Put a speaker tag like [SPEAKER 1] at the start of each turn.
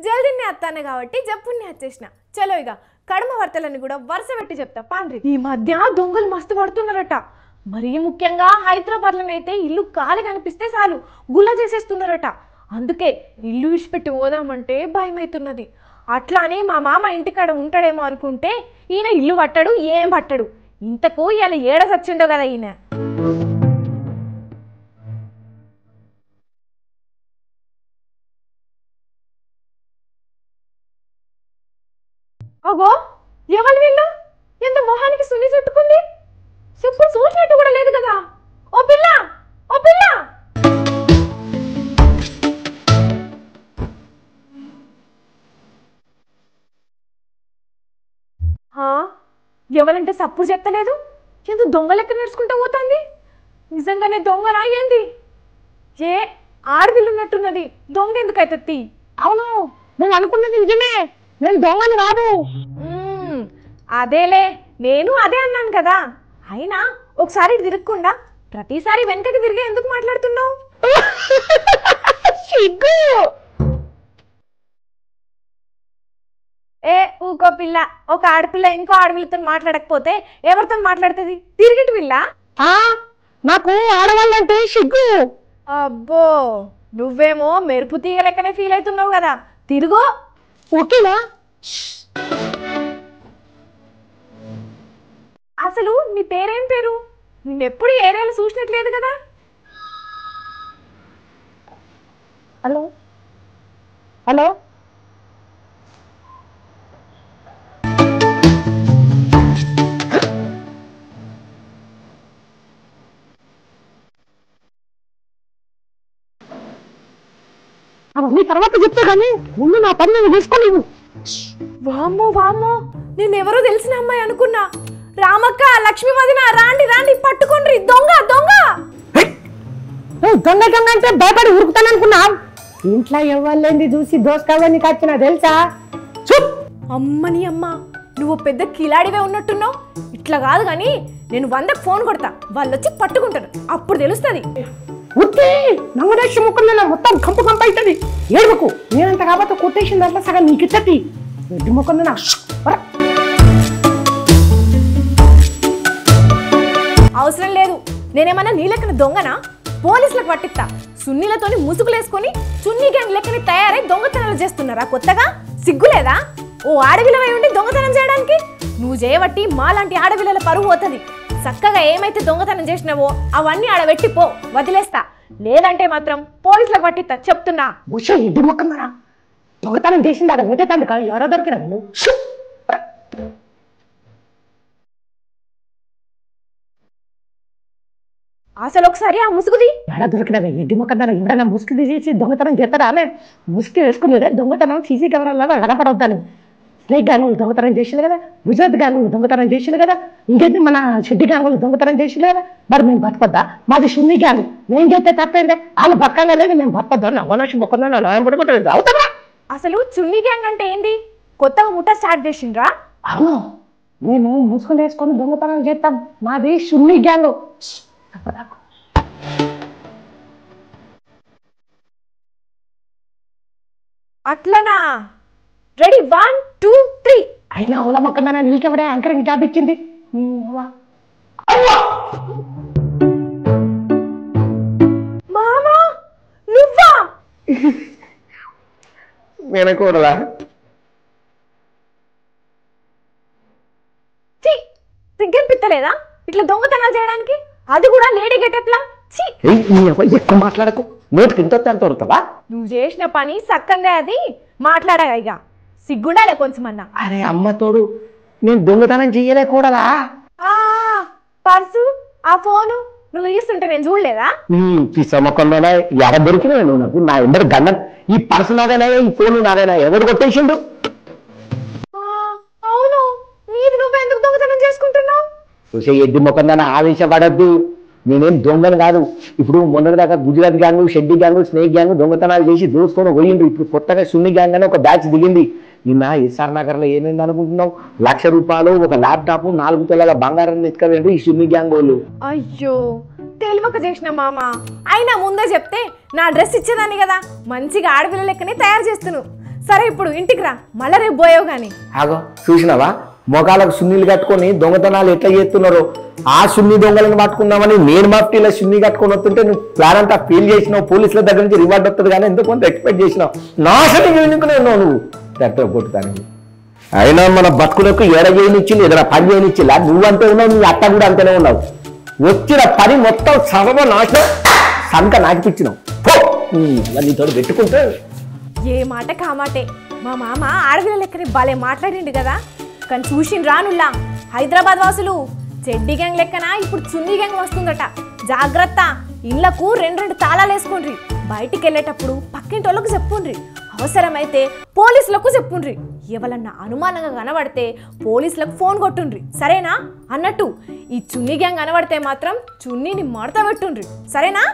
[SPEAKER 1] జల్దీనే అత్తానే కాబట్టి జప్పుని వచ్చేసిన. చలో ఇక కడమ వార్తలని కూడా వరుస పెట్టి చెప్తా పాండ్రి. ఈ మధ్య దొంగలు మస్తు పడుతున్నారట. మరీ ముఖ్యంగా హైదరాబాద్లోనైతే ఇల్లు ఖాళీ కనిపిస్తే చాలు గుల్ల చేసేస్తున్నారట. అందుకే ఇల్లు విడిచిపెట్టి పోదామంటే భయం అవుతున్నది. అట్లానే మా మామ ఇంటికాడ ఉంటాడేమో అనుకుంటే ఈయన ఇల్లు పట్టడు, ఏం పట్టడు. ఇంతకు ఇలా ఏడ సచ్చిండో కదా ఈయన. అగో ఎవరు వీళ్ళు? ఎంత మొహానికి సున్ని చుట్టుకుంది? చెప్పులు చూసినట్టు కూడా లేదు కదా. ఓ పిల్ల, ఓ పిల్ల! ఎవరంటే సప్పుడు చెప్తలేదు. ఎందుకు దొంగ లెక్క నడుచుకుంటూ పోతుంది? నిజంగానే దొంగలా ఏంది? ఏ ఆడవిల్లు ఉన్నట్టున్నది. దొంగ ఎందుకు అవుతుంది?
[SPEAKER 2] అవును, నేను అనుకున్నది నిజమే. నేను దొంగని రాదు.
[SPEAKER 1] అదేలే, నేను అదే అన్నాను కదా. అయినా ఒకసారి తిరగకుండా ప్రతిసారి వెనకకి తిరిగి ఎందుకు మాట్లాడుతున్నావు? ఏ ఊకో పిల్ల. ఒక ఆడపిల్ల ఇంకో ఆడపిల్లతో మాట్లాడకపోతే ఎవరితో మాట్లాడుతుంది? తిరిగిటి పిల్ల.
[SPEAKER 2] నాకు ఆడవాళ్ళంటే సిగ్గు.
[SPEAKER 1] అబ్బో, నువ్వేమో మెరుపు తీగ లెక్కనే ఫీల్ అవుతున్నావు కదా. తిరుగు.
[SPEAKER 2] ఓకేనా?
[SPEAKER 1] అసలు నీ పేరేం పేరు? నిన్నెప్పుడు ఏరియాలో చూసినట్లేదు కదా.
[SPEAKER 2] హలో హలో, అవన్నీ తర్వాత చెప్తా కానీ ముందు నా పని నేను చేసుకోలేవు.
[SPEAKER 1] వామ్మో వామ్మో, నేనెవరో తెలిసిన అమ్మాయి అనుకున్నా. రామక్క, లక్ష్మీ వదిన, రాండి రాండి, పట్టుకోండి. దొంగ దొంగ
[SPEAKER 2] దొంగ దొంగ అంటే భయపడి ఉరుకుతాను అనుకున్నావు. ఇంట్లో ఎవరిలేంది చూసి దోసుకోవడానికి వచ్చిన తెలుసా?
[SPEAKER 1] అమ్మని అమ్మ, నువ్వు పెద్ద కిలాడివే ఉన్నట్టున్నావు. ఇట్లా కాదు కానీ నేను 100కి ఫోన్ కొడతా, వాళ్ళు వచ్చి పట్టుకుంటారు. అప్పుడు తెలుస్తుంది.
[SPEAKER 2] ఉత్తి నమ్మదేశం ముక్కలు మొత్తం కంపు కంపు అవుతుంది. ఏడువకు, నేనంత కాబట్టి కొట్టేసిన దాంట్లో సగం నీకు ఇచ్చటి ఎడ్డి ముక్కలు.
[SPEAKER 1] అవసరం లేదు. నేనేమన్నా నీ లెక్కన దొంగనా? పోలీసులకు పట్టిస్తా. సున్నీలతోని ముసుగులేసుకొని చున్నీ గ్యాంగ్ లెక్కని తయారై దొంగతనాలు చేస్తున్నారా కొత్తగా? సిగ్గులేదా? ఓ ఆడవిలవై ఉండి దొంగతనం చేయడానికి? నువ్వు చేయబట్టి మాలాంటి ఆడవిల్లల పరువు పోతుంది. చక్కగా ఏమైతే దొంగతనం చేసినావో అవన్నీ ఆడబెట్టిపో, వదిలేస్తా. లేదంటే మాత్రం పోలీసులకు పట్టిస్తా, చెప్తున్నా.
[SPEAKER 2] ఎడ్డి ముక్కన్నారా? దొంగతనం చేసిందా? పెట్టేతాను ఎవరో దొరికినా నువ్వు.
[SPEAKER 1] అసలు ఒకసారి ఆ ముసుగుది
[SPEAKER 2] ఎడ దొరికినవే ఎడ్డి మొక్కన్నా? ఎవరైనా ముసుగు తీసి దొంగతనం చేస్తారా? అనే ముసుగు వేసుకునేదే దొంగతనం. సీసీ కెమెరాలలో కనపడవద్దాను. స్నేక్ గ్యాంగులు దొంగతనం చేసింది కదా, గుజరాత్ గ్యాంగులు దొంగతనం చేసింది కదా, ఇంకేంటి మన షెడ్డి గ్యాంగులు దొంగతనం చేసింది కదా. మరి మేము బతకొద్దా? మాది సున్ని గ్యాంగు. నేను చేస్తే తప్పేందే? వాళ్ళు బతకంగా లేదు, మేము బతకొద్దా? నవ్వనొచ్చి మొక్కన్నా పడుకుంటుంది. అవుతారా?
[SPEAKER 1] అసలు చున్నీ గ్యాంగ్ అంటే ఏంది? కొత్తగా ముఠా స్టార్ట్ చేసిండ్రా?
[SPEAKER 2] అవును, మేము ముసుగులు వేసుకొని దొంగతనం చేస్తాం. మాది సున్ని గ్యాంగు.
[SPEAKER 1] అట్లనా? రెడీ, 1 2 3.
[SPEAKER 2] అయినా ఓలా మొక్కన్నా నీకెవడే యాంకరింగ్ జాబ్ ఇచ్చింది?
[SPEAKER 1] మామా, నువ్వా?
[SPEAKER 3] నేనకూడదా?
[SPEAKER 1] సిగ్గనిపిస్తలేదా ఇట్లా దొంగతనాలు చేయడానికి? అది కూడా లేడీ గెటప్లా?
[SPEAKER 3] ఎక్కువ మాట్లాడకు. నోటికి ఇంత అంత వరుతావా?
[SPEAKER 1] నువ్వు చేసిన పని సక్కంగా అది మాట్లాడగా. ఇక సిగ్గుండాలే కొంచెమన్నా.
[SPEAKER 3] అరే అమ్మ తోడు, నేను దొంగతనం చెయ్యలేకూడదా?
[SPEAKER 1] పర్సు, ఆ ఫోను నువ్వు తీస్తుంటే నేను చూడలేదా?
[SPEAKER 3] మొక్కల్లోనే ఎడ దొరికినా నువ్వు నాకు. నా ఎందరు గన్న ఈ పర్సు నాదేనా, ఈ ఫోను నాదేనా? ఎవరు కొట్టేసిండు?
[SPEAKER 1] అవును, నీది నువ్వెందుకు దొంగతనం చేసుకుంటున్నావు?
[SPEAKER 3] చూసే ఎడ్డి మొక్కన్నా ఆవేశపడద్దు. నేనేం దొంగలు కాదు. ఇప్పుడు మొన్న దాకా గుజరాత్ గ్యాంగు, షెడ్డి గ్యాంగు, స్నేక్ గ్యాంగు దొంగతనాలు చేసి దోసుకొని పోయిండ్రు. ఇప్పుడు కొత్తగా సున్ని గ్యాంగ్ అని ఒక బ్యాచ్ దిగింది. నిన్న ఎస్ఆర్ నగర్ లో ఏమైంది అనుకుంటున్నావు? 1,00,000 రూపాయలు, ఒక ల్యాప్టాప్, 4 తులాల బంగారం ఎత్తుకపోయిండ్రు ఈ సున్ని గ్యాంగ్ వాళ్ళు.
[SPEAKER 1] అయ్యో, తెలివక చేసిన మామ. అయినా ముందే చెప్తే నా డ్రెస్ ఇచ్చేదాన్ని కదా, మంచిగా ఆడపిల్ల లెక్కనే తయారు చేస్తున్నావు. సరే ఇప్పుడు ఇంటికి రా, మళ్ళీ రేపు పోయావు కానీ.
[SPEAKER 3] ఆగో చూసినావా మొగాలకు సున్నీలు కట్టుకొని దొంగతనాలు ఎట్లా చేస్తున్నారో. ఆ సున్ని దొంగలను పట్టుకుందామని నేను మాఫ్టీలో సున్ని కట్టుకొని వస్తుంటే నువ్వు ప్లాన్ అంతా ఫెయిల్ చేసినావు. పోలీసుల దగ్గర నుంచి రివార్డ్ వస్తుంది కానీ ఎందుకు కొంత ఎక్స్పెక్ట్ చేసినావు. నాశనం ఎందుకున్నావు నువ్వు దగ్గర కొట్టుతాను. అయినా మన బతుకులకు ఎడ చేయనిచ్చింది, ఏదైనా పని చేయనిచ్చిలా. నువ్వంతే ఉన్నావు, నీ అత్త కూడా అంతేనే ఉన్నావు. వచ్చిన పని మొత్తం సర్వనాశనం సంక నాకిపించినావు. నీతో పెట్టుకుంటే
[SPEAKER 1] ఏ మాట కామాటే. మా మామ ఆడపిల్ల లెక్కని భలే మాట్లాడిండు కదా. కానీ చూసిండ్రా నుల్లా హైదరాబాద్ వాసులు చెడ్డి గ్యాంగ్ లెక్కన ఇప్పుడు చున్నీ గ్యాంగ్ వస్తుందట. జాగ్రత్త, ఇళ్లకు 2 తాళాలు వేసుకోండ్రి. బయటికి వెళ్ళేటప్పుడు పక్కింటోళ్ళకు చెప్పుండ్రి, అవసరమైతే పోలీసులకు చెప్పుండ్రి. ఎవరన్నా అనుమానంగా కనబడితే పోలీసులకు ఫోన్ కొట్టుండ్రి, సరేనా? అన్నట్టు ఈ చున్నీ గ్యాంగ్ కనబడితే మాత్రం చున్నీని మడత పెట్టుండ్రి, సరేనా?